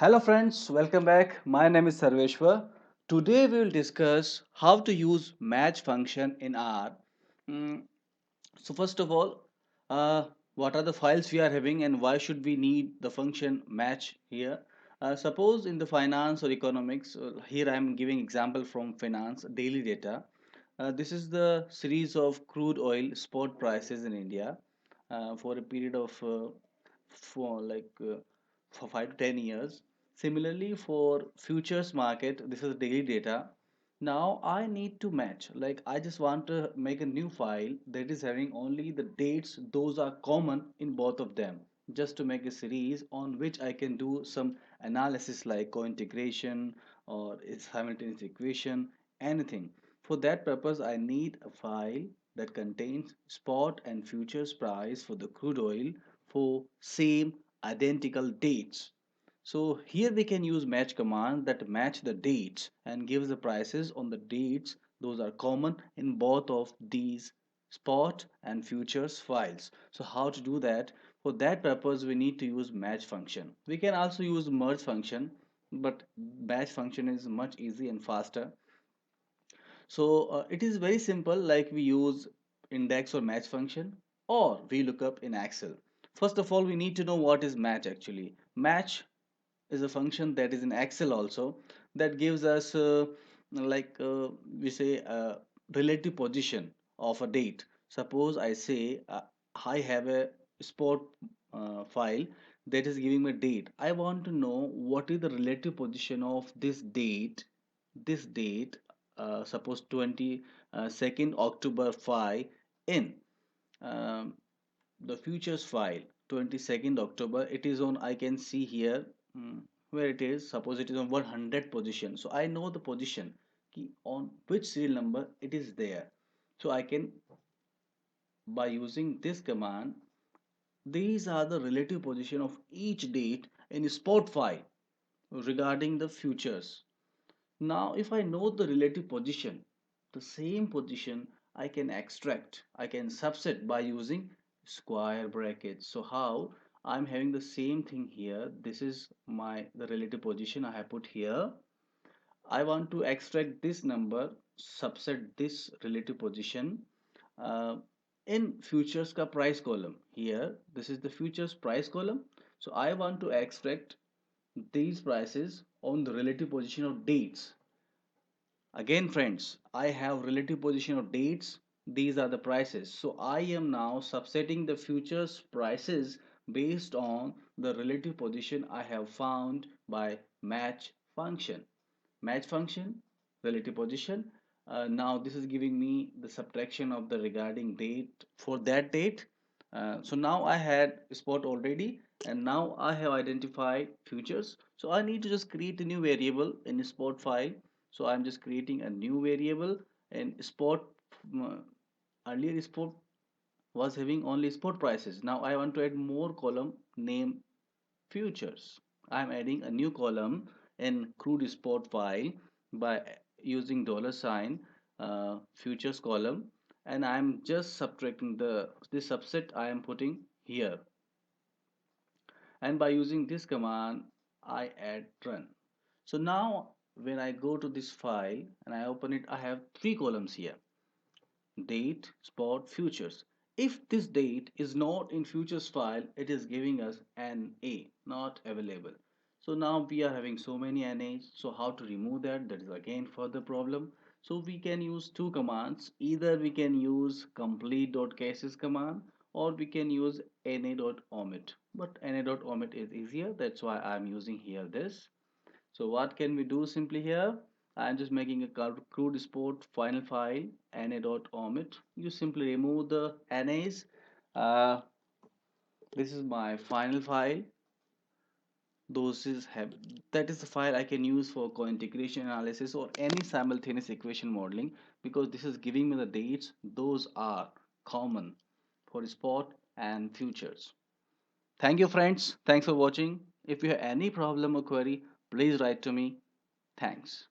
Hello friends, welcome back. My name is Sarveshwar. Today we will discuss how to use match function in R. Mm, so first of all, what are the files we are having and why should we need the function match here? Suppose in the finance or economics, here I am giving example from finance daily data. This is the series of crude oil spot prices in India for a period of for like for 5 to 10 years. Similarly, for futures market, this is daily data. Now I need to match. Like I just want to make a new file that is having only the dates. Those are common in both of them. Just to make a series on which I can do some analysis like co-integration or simultaneous equation, anything. For that purpose, I need a file that contains spot and futures price for the crude oil for same identical dates. So here we can use match command that match the dates and gives the prices on the dates. Those are common in both of these spot and futures files. So how to do that? For that purpose we need to use match function. We can also use merge function, but match function is much easy and faster. So it is very simple, like we use index or match function or we look up in Excel. First of all, we need to know what is match actually. Match is a function that is in Excel also that gives us like we say relative position of a date. Suppose I say I have a spot file that is giving me date. I want to know what is the relative position of this date, suppose 22nd October 5 in um, the futures file 22nd October. It is on, I can see here, where it is. Suppose it is on 100 position, so I know the position on which serial number it is there. So I can, by using this command, these are the relative position of each date in spot file regarding the futures. Now, if I know the relative position, the same position I can extract, I can subset by using square brackets. So how? I'm having the same thing here. This is the relative position I have put here. I want to extract this number, subset this relative position uh, in futures ka price column. Here, this is the futures price column. So I want to extract these prices on the relative position of dates. Again, friends, I have relative position of dates. These are the prices. So I am now subsetting the futures prices based on the relative position I have found by match function. Match function, relative position. Now this is giving me the subtraction of the regarding date for that date. So now I had spot already, and now I have identified futures. So I need to just create a new variable in spot file. So I'm just creating a new variable in spot. uh, Earlier spot was having only spot prices. Now I want to add more column name futures. I'm adding a new column in crude spot file by using dollar sign futures column, and I'm just subtracting this subset I am putting here, and by using this command I add run. So now when I go to this file and I open it, I have three columns here: date, spot, futures. If this date is not in futures file, it is giving us an A, not available. So now we are having so many NAs. So how to remove that? That is again further problem. So we can use two commands. Either we can use complete.cases command or we can use na.omit. But na.omit is easier. That's why I'm using here this. So what can we do simply here? I'm just making a crude sport final file na.omit. You simply remove the NAs. Uh, this is my final file. Those is have That is the file I can use for co-integration analysis or any simultaneous equation modeling, because this is giving me the dates. Those are common for spot and futures. Thank you friends. Thanks for watching. If you have any problem or query, please write to me. Thanks.